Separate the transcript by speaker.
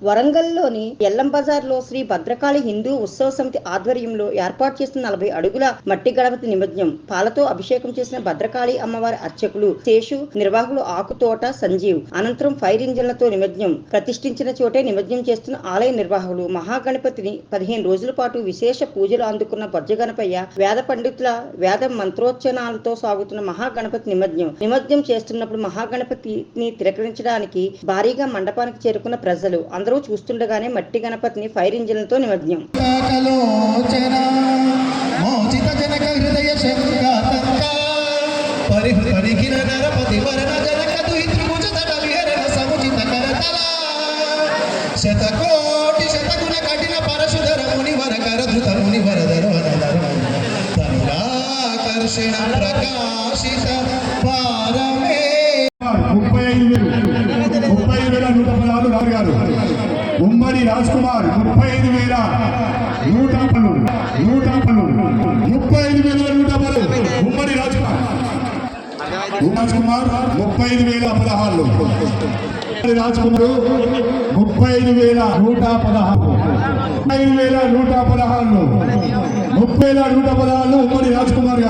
Speaker 1: వరంగల్లోని ఎల్లం బజార్లో శ్రీ భద్రకాళి హిందూ ఉత్సవ సమితి ఆధ్వర్యంలో ఏర్పాటు చేసిన 40 అడుగుల మట్టి గణపతి నిమజ్జనం. పాలతో అభిషేకం చేసిన భద్రకాళి అమ్మవారి అర్చకులు శేషు, నిర్వాహకులు ఆకుతోట సంజీవ్. అనంతరం ఫైర్ ఇంజన్లతో నిమజ్జనం. ప్రతిష్ఠించిన చోటే నిమజ్జనం చేస్తున్న ఆలయ నిర్వాహకులు. మహాగణపతిని 15 రోజుల పాటు విశేష పూజలు అందుకున్న బొజ్జగణపయ్య వేద పండితుల వేద మంత్రోచ్చరణలతో సాగుతున్న మహాగణపతి నిమజ్జనం చేస్తున్నప్పుడు మహాగణపతిని తిలకరించడానికి భారీగా మండపానికి చేరుకున్న ప్రజలు. అందరూ చూస్తుండగానే మట్టి గణపతిని ఫైర్ ఇంజిన్లతో నిమజ్జనం.
Speaker 2: ఉమ్మడి రాజ్ కుమార్ 35,110 ఉమ్మడి రాజ్ కుమార్ 35,016 రాజ్ కుమార్ 35,116 ఉమ్మడి రాజ్ కుమార్.